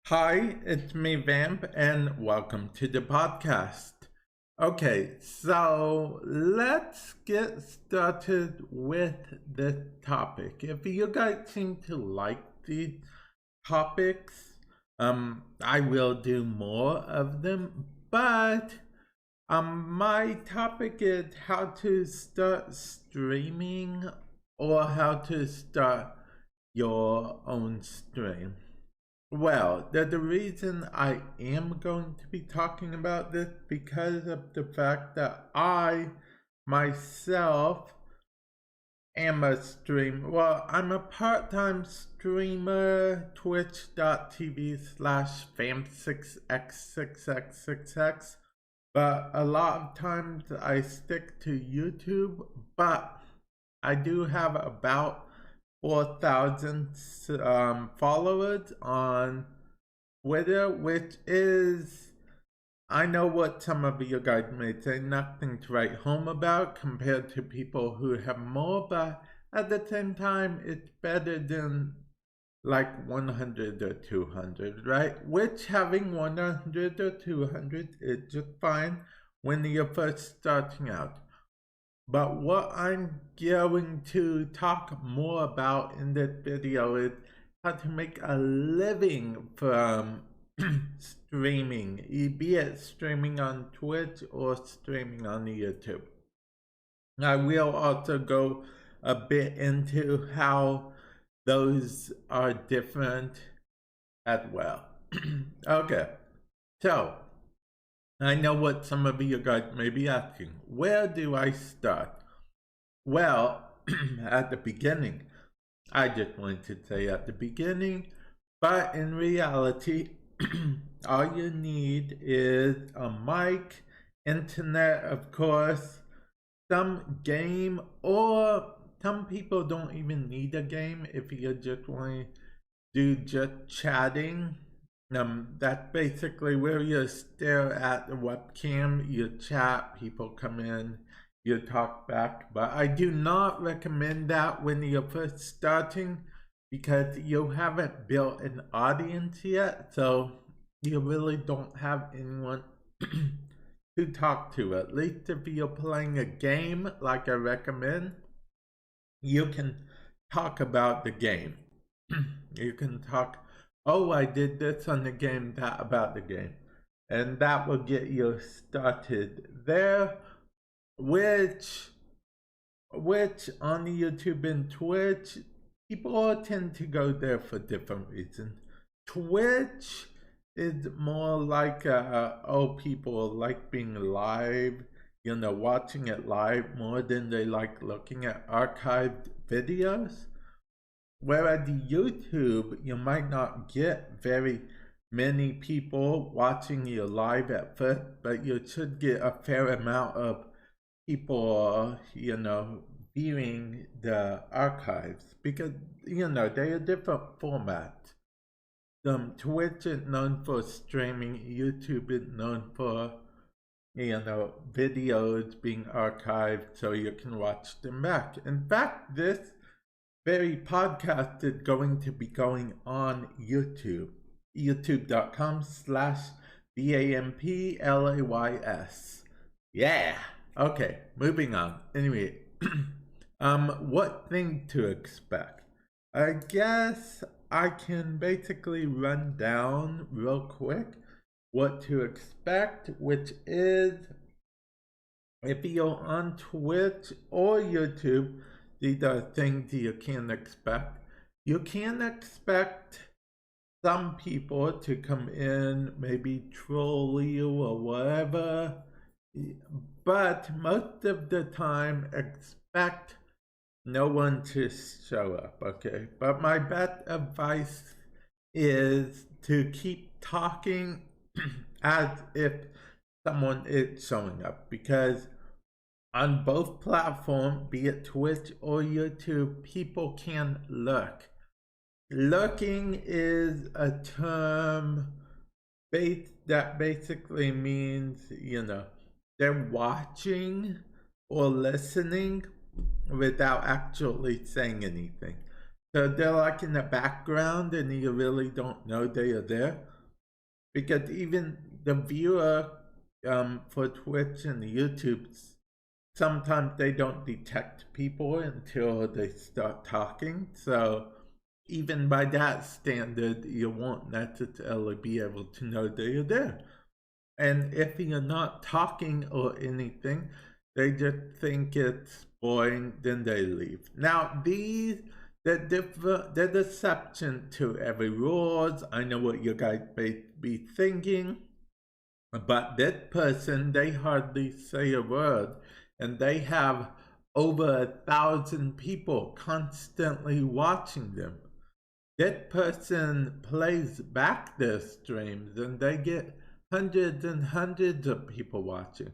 Hi, it's me, Vamp, and welcome to the podcast. Okay, so let's get started with the topic. If you guys seem to like the topics, I will do more of them, but my topic is how to start streaming or how to start your own stream. Well, the reason I am going to be talking about this because of the fact that I myself am a streamer. Well, I'm a part-time streamer, twitch.tv/vamp6x6x6x, but a lot of times I stick to YouTube, but I do have about 4,000 followers on Twitter, which is, I know what some of you guys may say, nothing to write home about compared to people who have more, but at the same time, it's better than like 100 or 200, right? Which having 100 or 200 is just fine when you're first starting out. But what I'm going to talk more about in this video is how to make a living from streaming, be it streaming on Twitch or streaming on YouTube. I will also go a bit into how those are different as well. Okay, so I know what some of you guys may be asking. Where do I start? Well, at the beginning. I just wanted to say at the beginning, but in reality, all you need is a mic, internet, of course, some game, or some people don't even need a game if you just want to do just chatting. That's basically where you stare at the webcam, you chat, people come in, you talk back. But I do not recommend that when you're first starting because you haven't built an audience yet, so you really don't have anyone to talk to. At least if you're playing a game like I recommend, you can talk about the game. You can talk, oh, I did this on the game, that about the game. And that will get you started there, which on YouTube and Twitch, people tend to go there for different reasons. Twitch is more like, people like being live, watching it live more than they like looking at archived videos. Whereas YouTube, you might not get very many people watching you live at first, but you should get a fair amount of people, viewing the archives because, they're a different format. Twitch is known for streaming, YouTube is known for, videos being archived so you can watch them back. In fact, this very podcast is going to be going on YouTube, youtube.com/VAMPLAYS. Yeah. Okay, moving on. Anyway, what thing to expect? I guess I can basically run down real quick what to expect, which is if you're on Twitch or YouTube, these are things you can expect. You can expect some people to come in, maybe troll you or whatever, but most of the time expect no one to show up, okay? But my best advice is to keep talking as if someone is showing up, because on both platforms, be it Twitch or YouTube, people can lurk. Lurking is a term that basically means, they're watching or listening without actually saying anything. So they're like in the background and you really don't know they are there. because even the viewer for Twitch and YouTube, sometimes they don't detect people until they start talking. So even by that standard, you won't necessarily be able to know that you're there. And if you're not talking or anything, they just think it's boring, then they leave. Now, these the deception to every rules. I know what you guys may be thinking, but that person, they hardly say a word, and they have over 1,000 people constantly watching them. That person plays back their streams and they get hundreds and hundreds of people watching.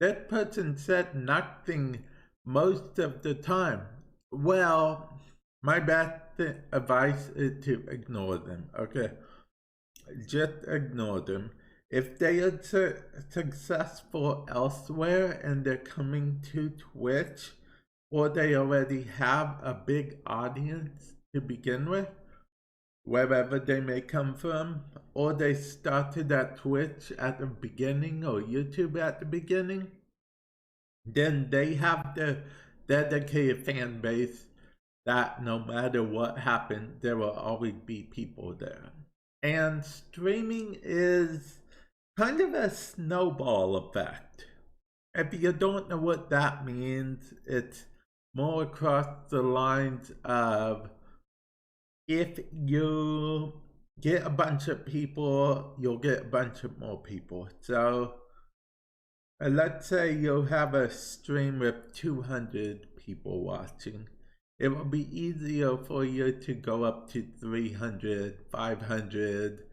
That person said nothing most of the time. Well, my best advice is to ignore them, okay? Just ignore them. If they are successful elsewhere and they're coming to Twitch, or they already have a big audience to begin with, wherever they may come from, or they started at Twitch at the beginning or YouTube at the beginning, then they have the dedicated fan base that no matter what happens, there will always be people there. And streaming is kind of a snowball effect. If you don't know what that means, it's more across the lines of, if you get a bunch of people, you'll get a bunch of more people. So let's say you have a stream with 200 people watching. It will be easier for you to go up to 300, 500,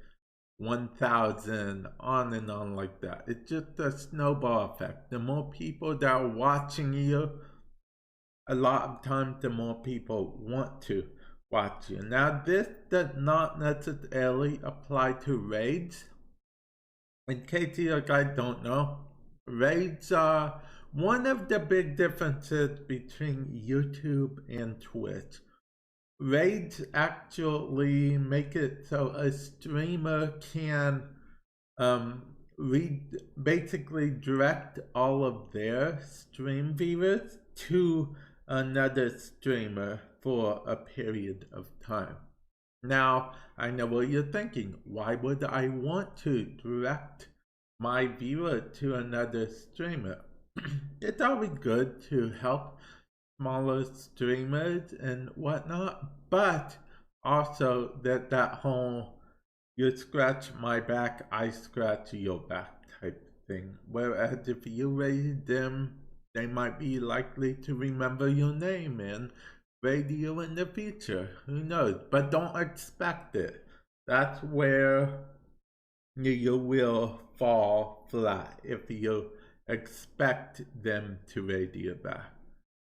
1,000, on and on like that. It's just a snowball effect. The more people that are watching you, a lot of times the more people want to watch you. Now, this does not necessarily apply to raids. In case you guys don't know, raids are one of the big differences between YouTube and Twitch. Raids actually make it so a streamer can basically direct all of their stream viewers to another streamer for a period of time. Now, I know what you're thinking. Why would I want to direct my viewer to another streamer? It's always good to help smaller streamers and whatnot, but also that whole you scratch my back, I scratch your back type thing. Whereas if you raid them, they might be likely to remember your name and raid you in the future. Who knows? But don't expect it. That's where you will fall flat if you expect them to raid you back.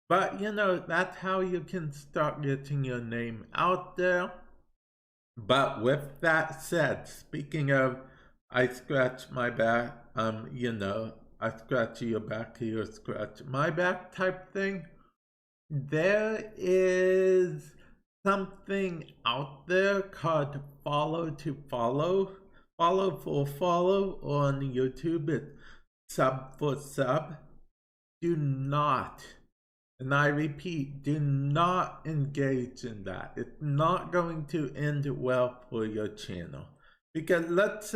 But that's how you can start getting your name out there. But with that said, speaking of, I scratch my back, I scratch your back, you scratch my back type thing, there is something out there called follow to follow, follow for follow on YouTube. It's sub for sub. Do not, and I repeat, do not engage in that. It's not going to end well for your channel. Because let's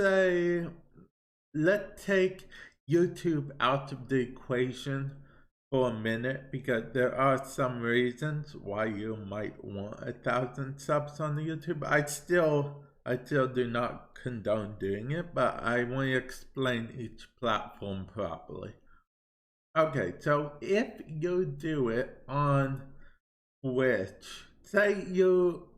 take YouTube out of the equation for a minute, because there are some reasons why you might want 1,000 subs on YouTube. I still do not condone doing it, but I want to explain each platform properly. Okay, so if you do it on Twitch, say you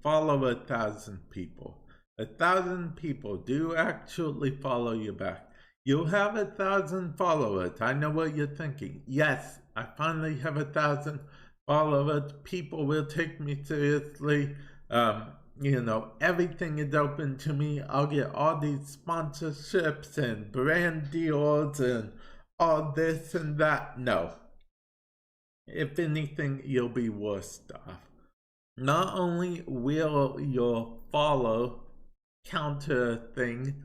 follow 1,000 people. 1,000 people do actually follow you back. You have 1,000 followers. I know what you're thinking. Yes, I finally have 1,000 followers. People will take me seriously. Everything is open to me. I'll get all these sponsorships and brand deals and all this and that. No. If anything, you'll be worse off. Not only will your follow counter thing,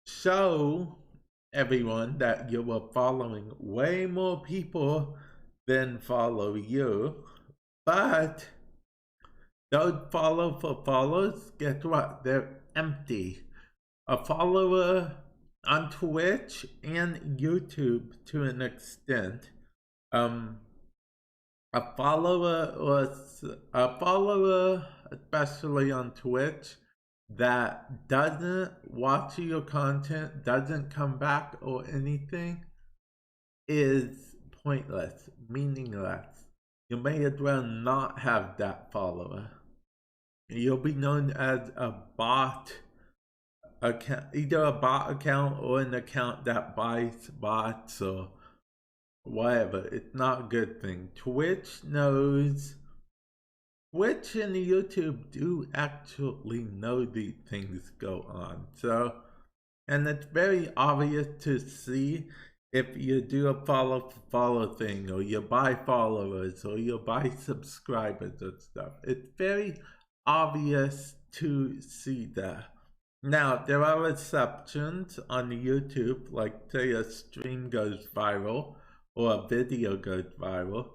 show everyone that you were following way more people than follow you. But those follow for follows, guess what? They're empty. A follower on Twitch and YouTube to an extent. Um, a follower, especially on Twitch, that doesn't watch your content, doesn't come back or anything, is pointless, meaningless. You may as well not have that follower. You'll be known as a bot account, either a bot account or an account that buys bots or whatever. It's not a good thing. Twitch knows. Twitch and YouTube do actually know these things go on. So, and it's very obvious to see if you do a follow thing, or you buy followers, or you buy subscribers and stuff. It's very obvious to see that. Now, there are exceptions on YouTube, like say a stream goes viral or a video goes viral.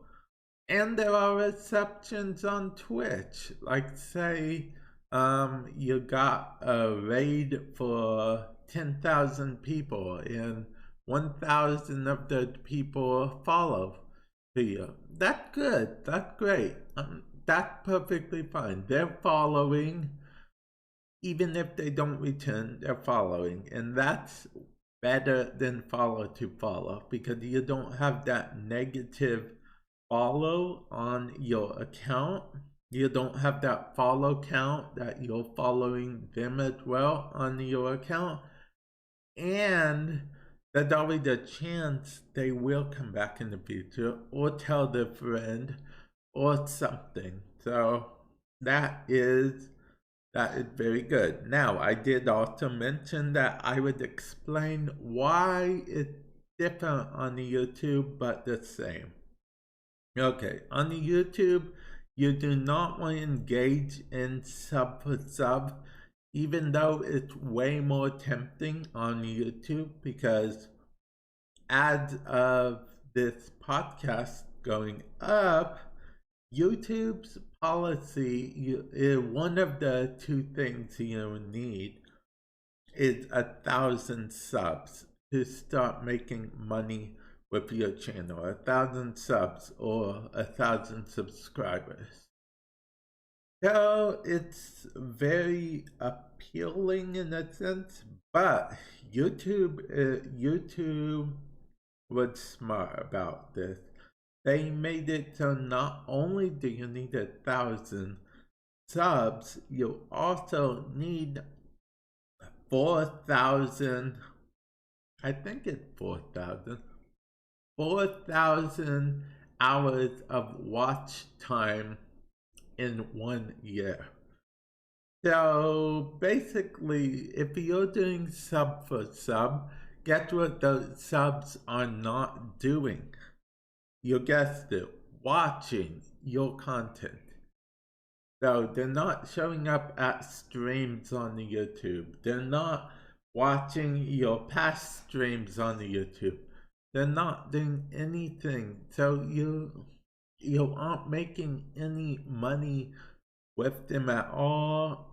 And there are exceptions on Twitch, like say you got a raid for 10,000 people and 1,000 of those people follow you. That's good, that's great, that's perfectly fine. They're following, even if they don't return, they're following, and that's better than follow to follow, because you don't have that negative follow on your account. You don't have that follow count that you're following them as well on your account, and there's always a chance they will come back in the future or tell their friend or something. So that is very good. Now, I did also mention that I would explain why it's different on the YouTube but the same. Okay, on the YouTube, you do not want to engage in sub for sub, even though it's way more tempting on YouTube, because as of this podcast going up, YouTube's policy, one of the two things you need is 1,000 subs to start making money with your channel. 1,000 subs or 1,000 subscribers. So it's very appealing in a sense, but YouTube was smart about this. They made it so not only do you need 1,000 subs, you also need 4,000. I think it's 4,000. 4,000 hours of watch time in 1 year. So basically, if you're doing sub for sub, guess what those subs are not doing? You guessed it, watching your content. So they're not showing up at streams on the YouTube. They're not watching your past streams on the YouTube. They're not doing anything. So you aren't making any money with them at all.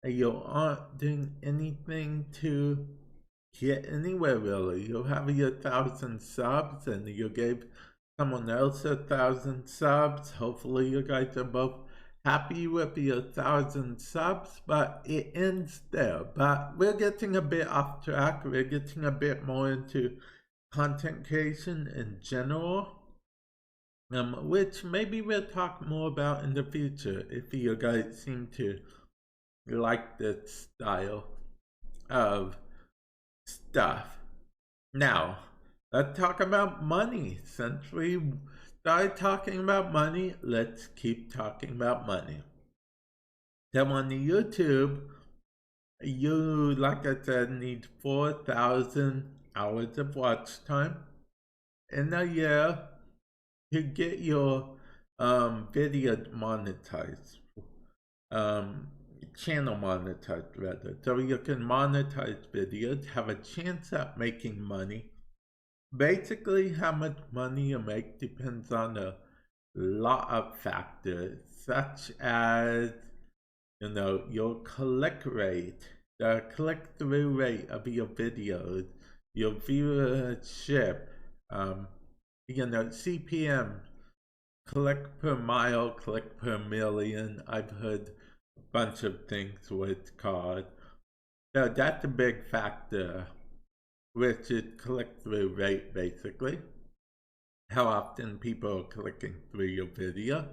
You aren't doing anything to get anywhere really. You have your 1,000 subs and you gave someone else 1,000 subs. Hopefully you guys are both happy with your 1,000 subs, but it ends there. But we're getting a bit off track. We're getting a bit more into content creation in general, which maybe we'll talk more about in the future if you guys seem to like this style of stuff. Now, let's talk about money. Since we started talking about money, let's keep talking about money. So on the YouTube, you, like I said, need 4,000 hours of watch time in a year to get your video monetized. channel monetized rather. So you can monetize videos, have a chance at making money. Basically, how much money you make depends on a lot of factors, such as, your click rate, the click-through rate of your videos, your viewership, CPM, click per mile, click per million. I've heard a bunch of things with called. So that's a big factor, which is click-through rate, basically. How often people are clicking through your video.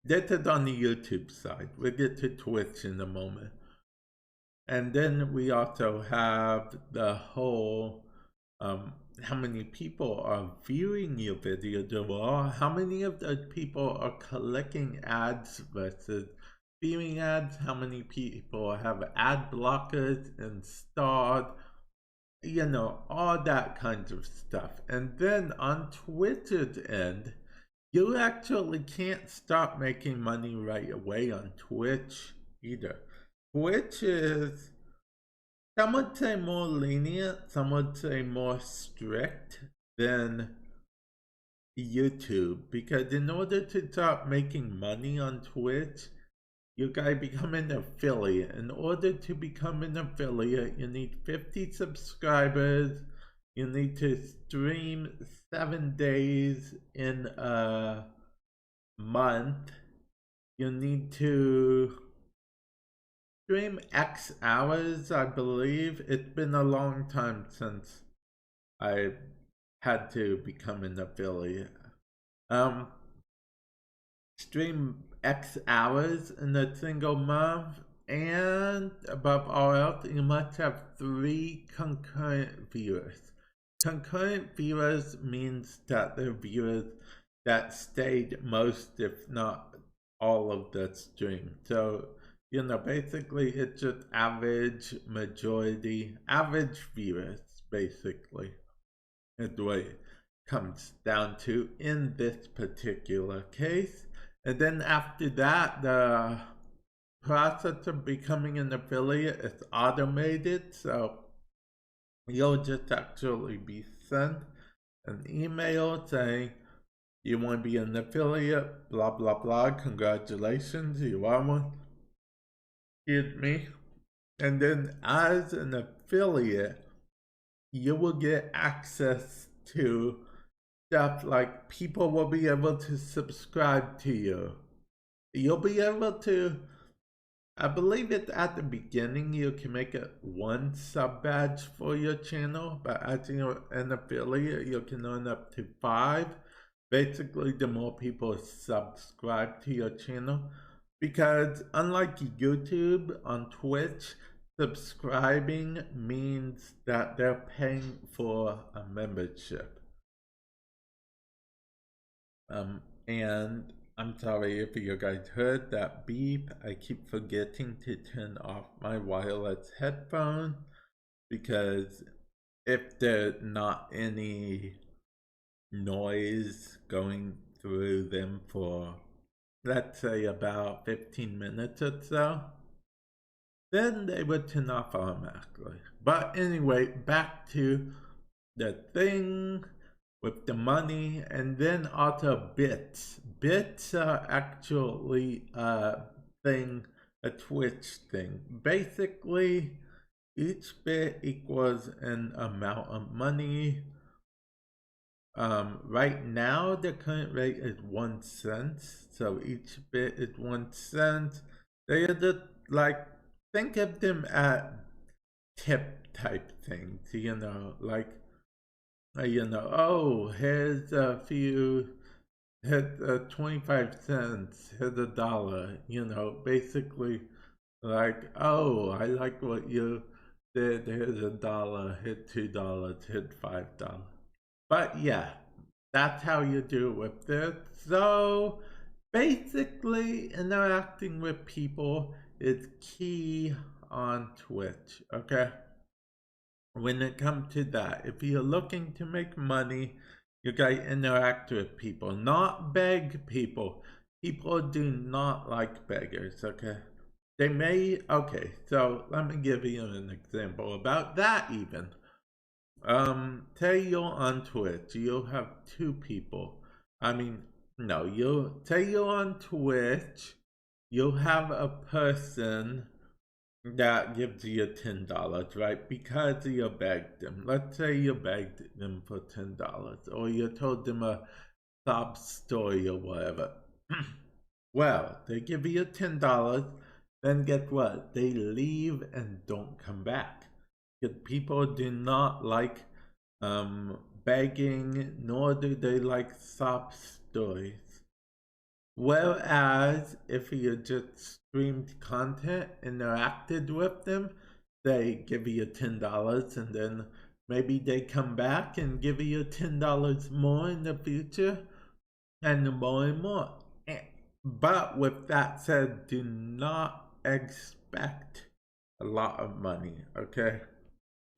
This is on the YouTube side. We'll get to Twitch in a moment. And then we also have the whole, how many people are viewing your video, or how many of those people are collecting ads versus viewing ads, how many people have ad blockers installed, all that kinds of stuff. And then on Twitch's end, you actually can't start making money right away on Twitch either. Twitch is, some would say more lenient, some would say more strict than YouTube, because in order to start making money on Twitch, you gotta become an affiliate. In order to become an affiliate, you need 50 subscribers. You need to stream 7 days in a month. You need to stream X hours, I believe. It's been a long time since I had to become an affiliate. Stream X hours in a single month, and above all else, you must have 3 concurrent viewers. Concurrent viewers means that they're viewers that stayed most, if not all, of the stream. So, basically it's just average majority, average viewers, basically, is what it comes down to in this particular case. And then after that, the process of becoming an affiliate is automated, so you'll just actually be sent an email saying you want to be an affiliate, blah blah blah, congratulations, you are one. Excuse me. And then as an affiliate, you will get access to stuff like people will be able to subscribe to you. You'll be able to, I believe it's at the beginning you can make it 1 sub badge for your channel, but as an affiliate you can earn up to 5. Basically, the more people subscribe to your channel, because unlike YouTube, on Twitch, subscribing means that they're paying for a membership. And I'm sorry if you guys heard that beep. I keep forgetting to turn off my wireless headphones, because if there's not any noise going through them for, let's say, about 15 minutes or so, then they would turn off automatically. But anyway, back to the thing with the money, and then also bits. Bits are actually a thing, a Twitch thing. Basically, each bit equals an amount of money. Right now, the current rate is 1 cent, so each bit is 1 cent. They are just like, think of them as tip type things, like, oh, here's a few, here's 25 cents, here's $1, basically, like, oh, I like what you did, here's $1, hit $2, hit $5. But yeah, that's how you do with this. So basically, interacting with people is key on Twitch, okay? When it comes to that, if you're looking to make money, you gotta interact with people, not beg people. people do not like beggars, okay? They may, okay, so let me give you an example about that even. Say you're on Twitch, you'll have two people. I mean, no, say you're on Twitch, you'll have a person that gives you $10, right? Because you begged them. Let's say you begged them for $10, or you told them a sob story or whatever. Well, they give you $10, then get what? They leave and don't come back. Because people do not like begging, nor do they like sob stories. Whereas if you just streamed content, interacted with them, they give you $10 and then maybe they come back and give you $10 more in the future and more and more. But with that said, do not expect a lot of money, okay?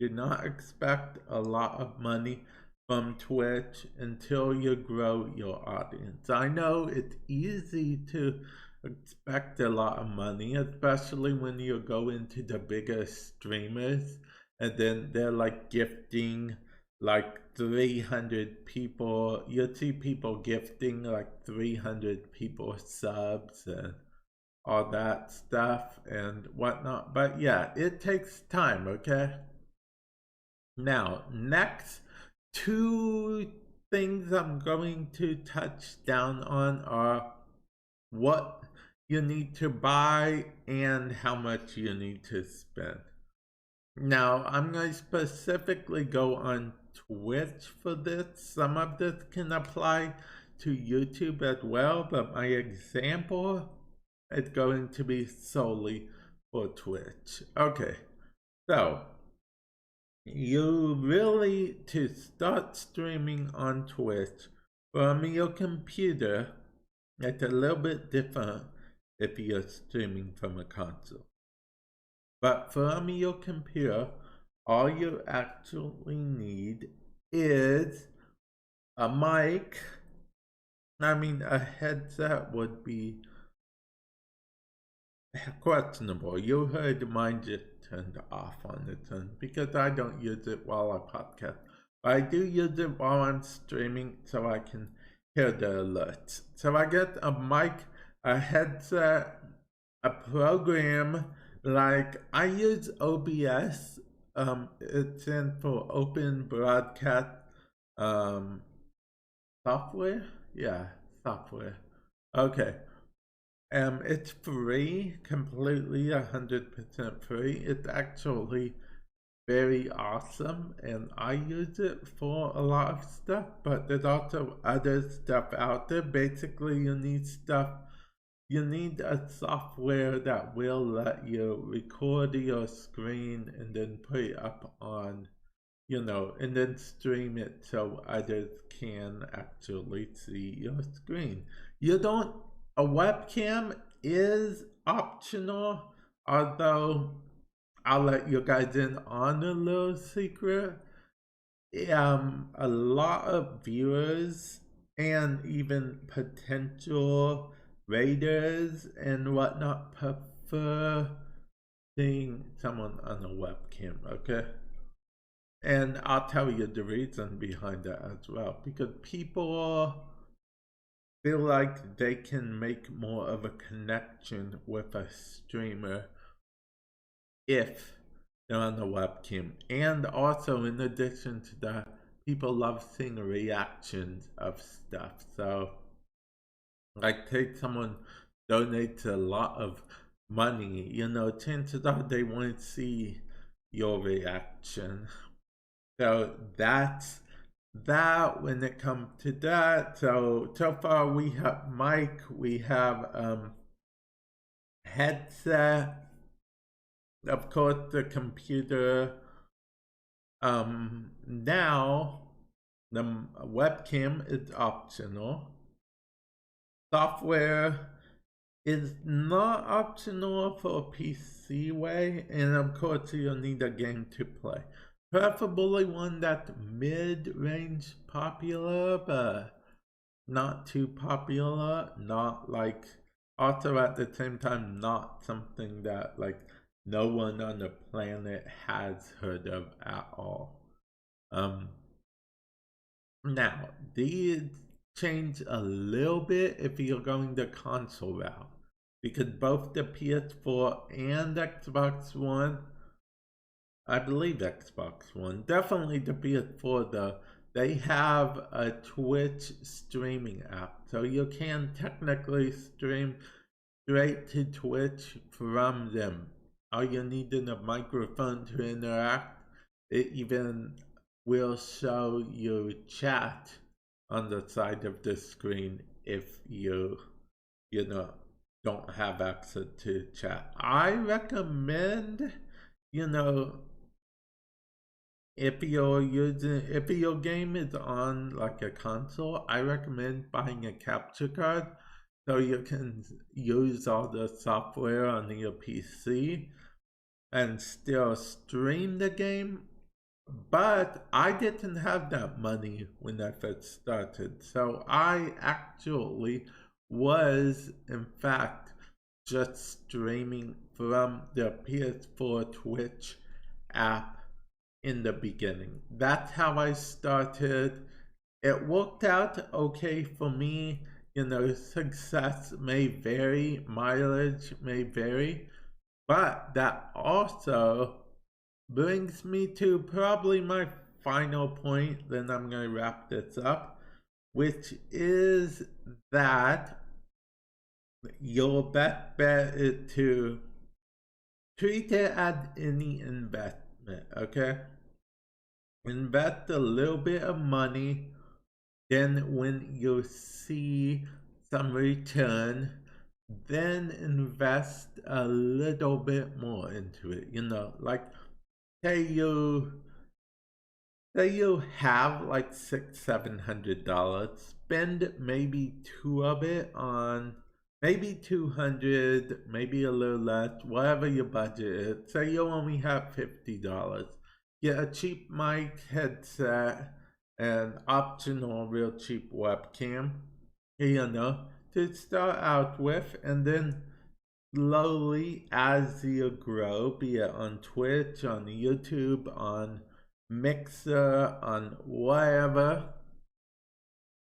Do not expect a lot of money from Twitch until you grow your audience. I know it's easy to expect a lot of money, especially when you go into the bigger streamers and then they're like gifting like 300 people. You see people gifting like 300 people subs and all that stuff and whatnot. But yeah, it takes time, okay? Now, next two things I'm going to touch down on are what you need to buy and how much you need to spend. Now, I'm going to specifically go on Twitch for this. Some of this can apply to YouTube as well, but my example is going to be solely for Twitch. Okay, so you really, to start streaming on Twitch from your computer, it's a little bit different if you're streaming from a console. But from your computer, all you actually need is a mic. I mean, a headset would be questionable. You heard mine just turned off on its own because I don't use it while I podcast. But I do use it while I'm streaming so I can hear the alerts. So I get a mic, a headset, a program. Like I use OBS. It stands for Open Broadcast Software. Yeah, software. Okay. It's free, completely 100% free. It's actually very awesome, and I use it for a lot of stuff, but there's also other stuff out there. Basically, you need a software that will let you record your screen and then put it up on, and then stream it so others can actually see your screen. A webcam is optional, although I'll let you guys in on a little secret. A lot of viewers and even potential raiders and whatnot prefer seeing someone on a webcam, okay? And I'll tell you the reason behind that as well, because people feel like they can make more of a connection with a streamer if they're on the webcam. And also, in addition to that, people love seeing reactions of stuff. So, like, take someone donates a lot of money, chances are they want to see your reaction. So that's that when it comes to that. So far we have mic, we have headset, of course the computer. Now the webcam is optional. Software is not optional for a PC way, and of course you'll need a game to play. Preferably one that's mid-range popular, but not too popular, not like, also at the same time, not something that like no one on the planet has heard of at all. Um, Now, these change a little bit if you're going the console route, because both the PS4 and Xbox One, I believe Xbox One, definitely the PS4 though, they have a Twitch streaming app. So you can technically stream straight to Twitch from them. All you need is a microphone to interact. It even will show you chat on the side of the screen if you know don't have access to chat. I recommend, you know, if your game is on like a console, I recommend buying a capture card so you can use all the software on your PC and still stream the game. But I didn't have that money when I first started, so I actually was in fact just streaming from the PS4 Twitch app in the beginning. That's how I started. It worked out okay for me. You know, success may vary, mileage may vary, but that also brings me to probably my final point. Then I'm going to wrap this up, which is that your best bet is to treat it as any investment, okay? Invest a little bit of money, then when you see some return, then invest a little bit more into it. You know, like say you say you have like $600-700, spend maybe two of it on, maybe 200, maybe a little less, whatever your budget is. Say you only have $50. Get a cheap mic headset and optional real cheap webcam, you know, to start out with, and then slowly as you grow, be it on Twitch, on YouTube, on Mixer, on whatever,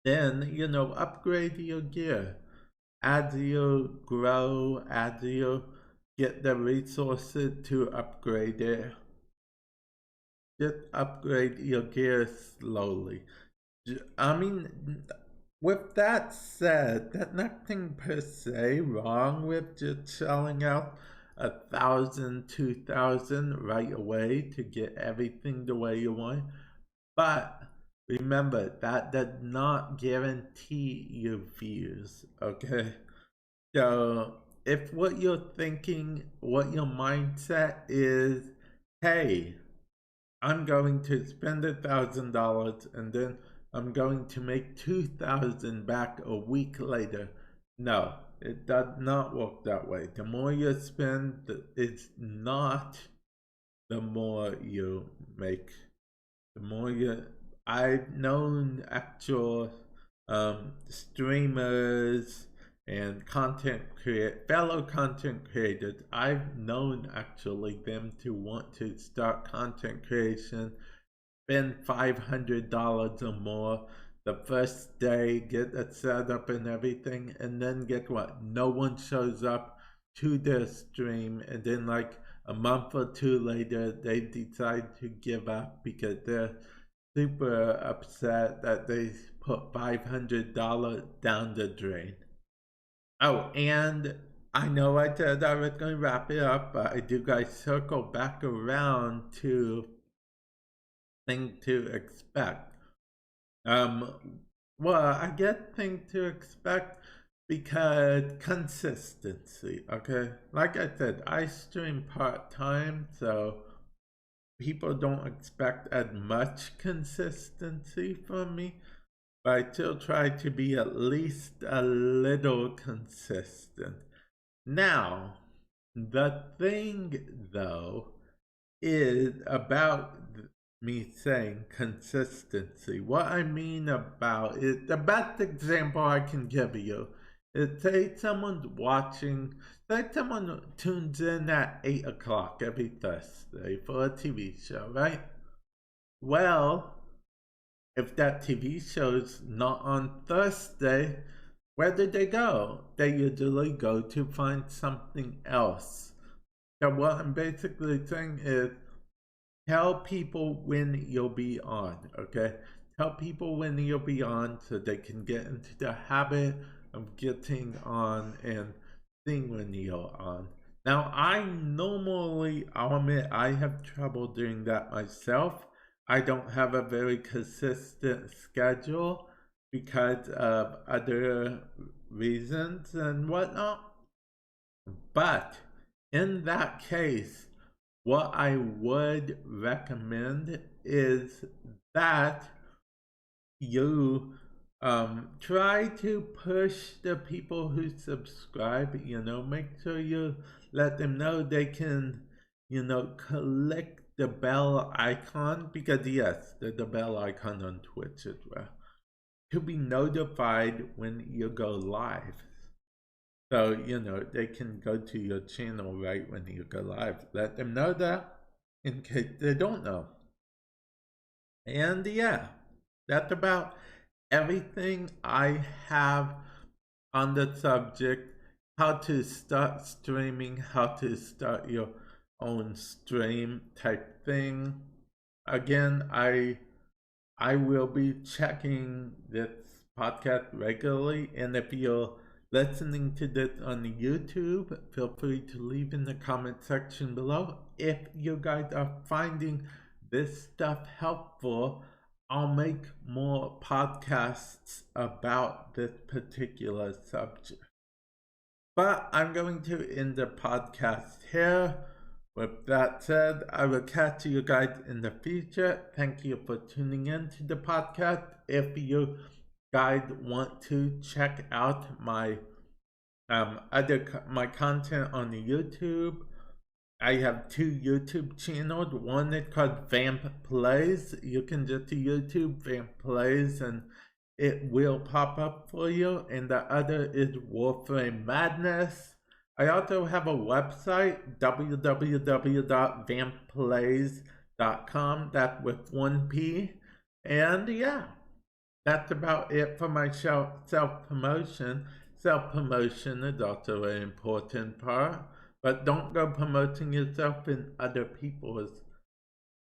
then, you know, upgrade your gear. As you grow, as you get the resources to upgrade it, just upgrade your gear slowly. I mean, with that said, there's nothing per se wrong with just selling out 1,000, 2,000 right away to get everything the way you want. But remember, that does not guarantee you views, okay? So if what you're thinking, what your mindset is, hey, I'm going to spend $1,000 and then I'm going to make 2,000 back a week later. No, it does not work that way. The more you spend, it's not the more you make. The more you, I've known actual streamers and fellow content creators. I've known actually them to want to start content creation, spend $500 or more the first day, get it set up and everything, and then get what? No one shows up to their stream, and then like a month or two later, they decide to give up because they're super upset that they put $500 down the drain. Oh, and I know I said I was going to wrap it up, but I do guys circle back around to thing to expect. Well, I get thing to expect because consistency, okay? Like I said, I stream part-time, so people don't expect as much consistency from me, but I still try to be at least a little consistent. Now, the thing though is about me saying consistency. What I mean about it, the best example I can give you is, say someone's watching, say someone tunes in at 8 o'clock every Thursday for a TV show, right? Well, if that TV show's not on Thursday, where did they go? They usually go to find something else. So what I'm basically saying is, tell people when you'll be on, okay? Tell people when you'll be on so they can get into the habit of getting on and seeing when you're on. Now, I'll admit, I have trouble doing that myself. I don't have a very consistent schedule because of other reasons and whatnot. But in that case, what I would recommend is that you try to push the people who subscribe, make sure you let them know they can, click the bell icon, because yes, the bell icon on Twitch as well, to be notified when you go live. So, they can go to your channel right when you go live. Let them know that in case they don't know. And yeah, that's about everything I have on the subject. How to start streaming, how to start your own stream type thing. Again, I will be checking this podcast regularly, and if you're listening to this on YouTube, feel free to leave in the comment section below. If you guys are finding this stuff helpful, I'll make more podcasts about this particular subject. But I'm going to end the podcast here. With that said, I will catch you guys in the future. Thank you for tuning in to the podcast. If you guys want to check out my my content on YouTube, I have 2 YouTube channels. One is called Vamp Plays. You can just do YouTube Vamp Plays and it will pop up for you. And the other is Warframe Madness. I also have a website, www.vampplays.com. That's with 1 P. And yeah, that's about it for my self-promotion. Self-promotion is also an important part. But don't go promoting yourself in other people's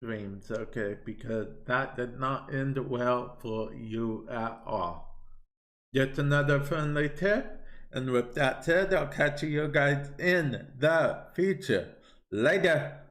streams, okay? Because that did not end well for you at all. Just another friendly tip. And with that said, I'll catch you guys in the future. Later.